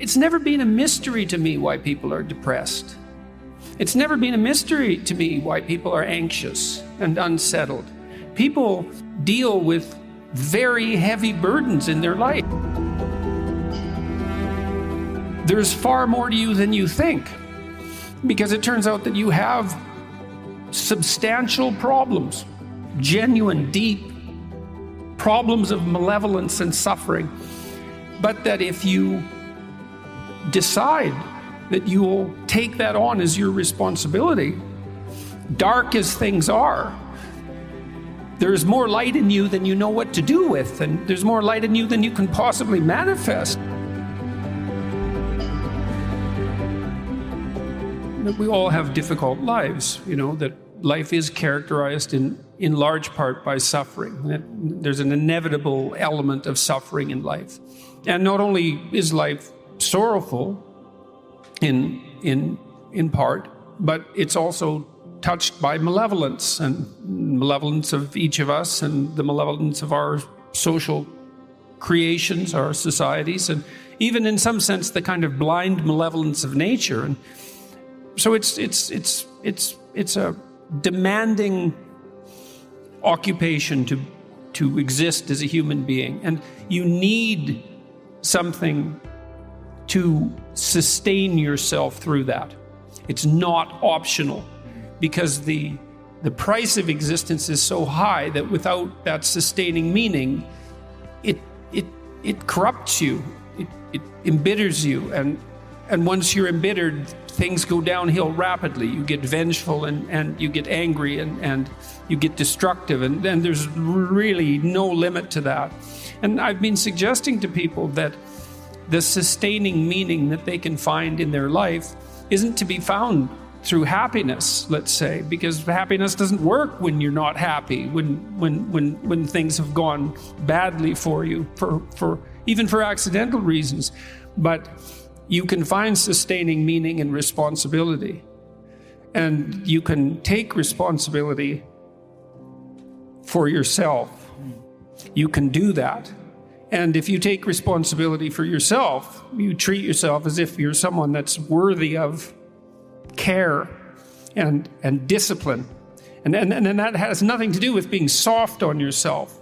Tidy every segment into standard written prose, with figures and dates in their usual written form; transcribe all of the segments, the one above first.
It's never been a mystery to me why people are depressed. It's never been a mystery to me why people are anxious and unsettled. People deal with very heavy burdens in their life. There's far more to you than you think, because it turns out that you have substantial problems, genuine, deep problems of malevolence and suffering, but that if you decide that you will take that on as your responsibility, dark as things are, there's more light in you than you know what to do with, and there's more light in you than you can possibly manifest. We all have difficult lives, that life is characterized in large part by suffering. There's an inevitable element of suffering in life. And not only is life sorrowful in part, but it's also touched by malevolence, and malevolence of each of us, and the malevolence of our social creations, our societies, and even in some sense the kind of blind malevolence of nature. And so it's a demanding occupation to exist as a human being, and you need something to sustain yourself through that. It's not optional, because the price of existence is so high that without that sustaining meaning, it corrupts you, it embitters you, and once you're embittered, things go downhill rapidly. You get vengeful and you get angry and you get destructive, and there's really no limit to that. And I've been suggesting to people that the sustaining meaning that they can find in their life isn't to be found through happiness, let's say, because happiness doesn't work when you're not happy, when things have gone badly for you, for even for accidental reasons. But you can find sustaining meaning in responsibility, and you can take responsibility for yourself. You can do that. And if you take responsibility for yourself, you treat yourself as if you're someone that's worthy of care and discipline. And that has nothing to do with being soft on yourself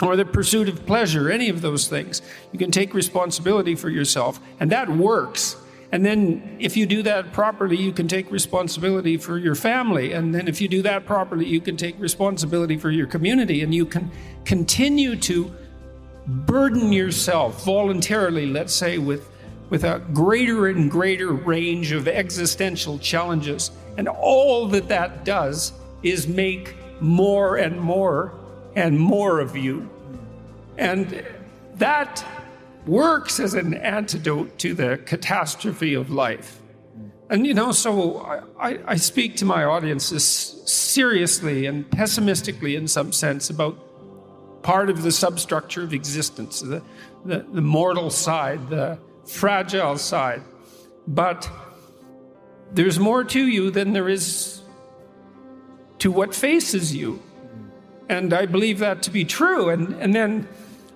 or the pursuit of pleasure, any of those things. You can take responsibility for yourself, and that works. And then if you do that properly, you can take responsibility for your family. And then if you do that properly, you can take responsibility for your community, and you can continue to burden yourself voluntarily, let's say, with a greater and greater range of existential challenges. And all that does is make more and more and more of you. And that works as an antidote to the catastrophe of life. And so I speak to my audiences seriously and pessimistically in some sense about part of the substructure of existence, the mortal side, the fragile side. But there's more to you than there is to what faces you. And I believe that to be true. And then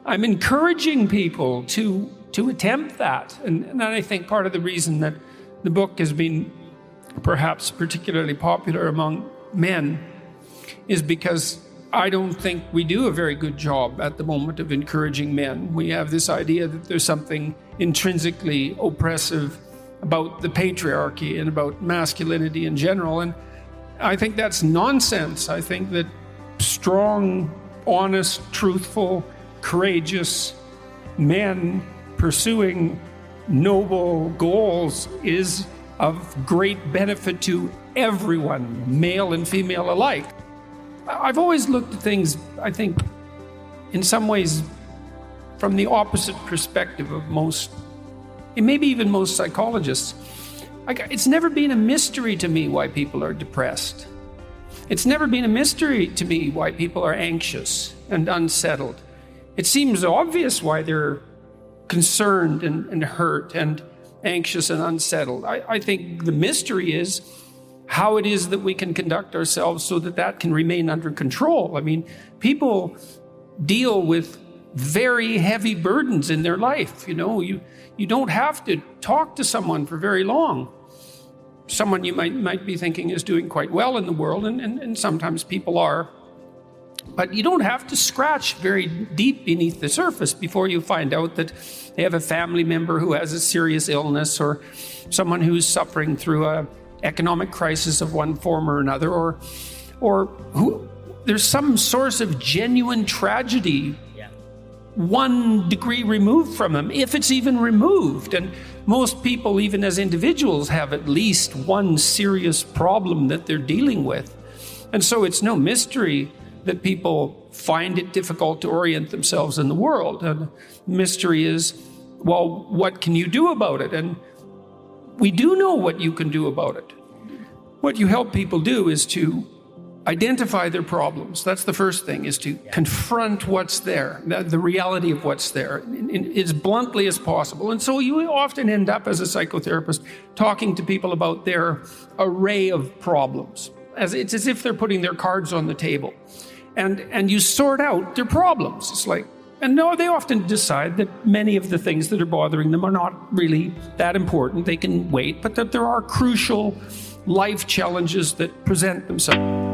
I'm encouraging people to attempt that. And I think part of the reason that the book has been perhaps particularly popular among men is because I don't think we do a very good job at the moment of encouraging men. We have this idea that there's something intrinsically oppressive about the patriarchy and about masculinity in general. And I think that's nonsense. I think that strong, honest, truthful, courageous men pursuing noble goals is of great benefit to everyone, male and female alike. I've always looked at things, I think, in some ways from the opposite perspective of most, and maybe even most psychologists. It's never been a mystery to me why people are depressed. It's never been a mystery to me why people are anxious and unsettled. It seems obvious why they're concerned and hurt and anxious and unsettled. I think the mystery is how it is that we can conduct ourselves so that can remain under control. I mean, people deal with very heavy burdens in their life. You don't have to talk to someone for very long. Someone you might be thinking is doing quite well in the world, and sometimes people are. But you don't have to scratch very deep beneath the surface before you find out that they have a family member who has a serious illness, or someone who's suffering through an economic crisis of one form or another, or who there's some source of genuine tragedy 1 degree removed from them, if it's even removed. And most people, even as individuals, have at least one serious problem that they're dealing with. And so it's no mystery that people find it difficult to orient themselves in the world. And the mystery is, well, what can you do about it? And we do know what you can do about it. What you help people do is to identify their problems. That's the first thing, is to confront what's there, the reality of what's there, as bluntly as possible. And so you often end up, as a psychotherapist, talking to people about their array of problems. It's as if they're putting their cards on the table. And you sort out their problems. It's like, and no, they often decide that many of the things that are bothering them are not really that important. They can wait, but that there are crucial life challenges that present themselves.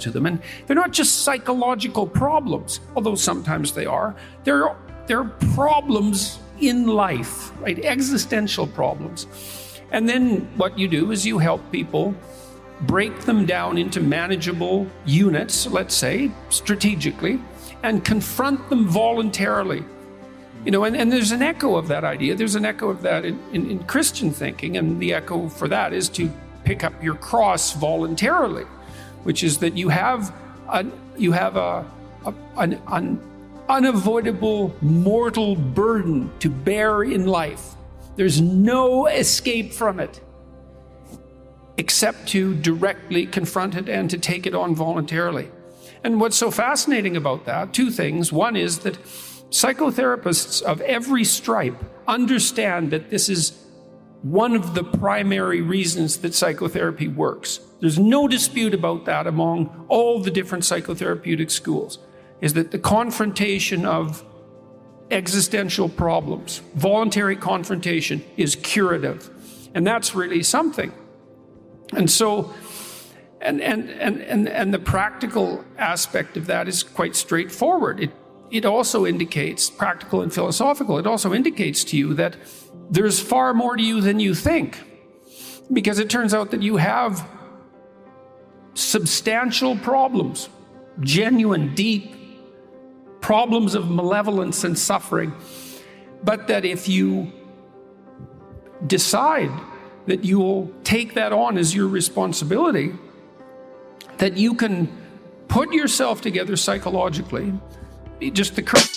To them. And they're not just psychological problems, although sometimes they are. They're problems in life, right? Existential problems. And then what you do is you help people break them down into manageable units, let's say, strategically, and confront them voluntarily. And there's an echo of that idea. There's an echo of that in Christian thinking, and the echo for that is to pick up your cross voluntarily, which is that you have an unavoidable mortal burden to bear in life. There's no escape from it except to directly confront it and to take it on voluntarily. And what's so fascinating about that, 2 things. One is that psychotherapists of every stripe understand that this is one of the primary reasons that psychotherapy works. There's no dispute about that among all the different psychotherapeutic schools, is that the confrontation of existential problems, voluntary confrontation, is curative. And that's really something. And so, and the practical aspect of that is quite straightforward. It also indicates, practical and philosophical, it also indicates to you that there's far more to you than you think. Because it turns out that you have substantial problems, genuine, deep problems of malevolence and suffering. But that if you decide that you will take that on as your responsibility, that you can put yourself together psychologically, just the correct.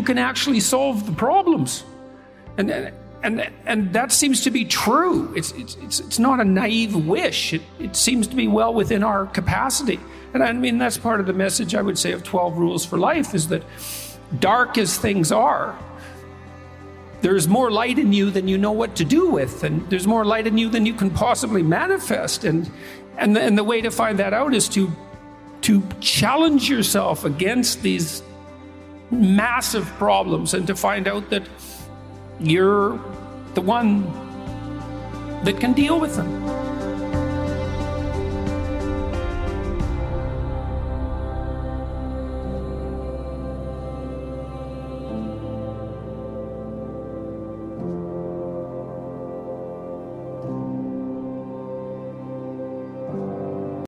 you can actually solve the problems. And that seems to be true. It's not a naive wish. It seems to be well within our capacity. And I mean, that's part of the message, I would say, of 12 Rules for Life, is that dark as things are, there's more light in you than you know what to do with, and there's more light in you than you can possibly manifest. And the way to find that out is to challenge yourself against these massive problems, and to find out that you're the one that can deal with them.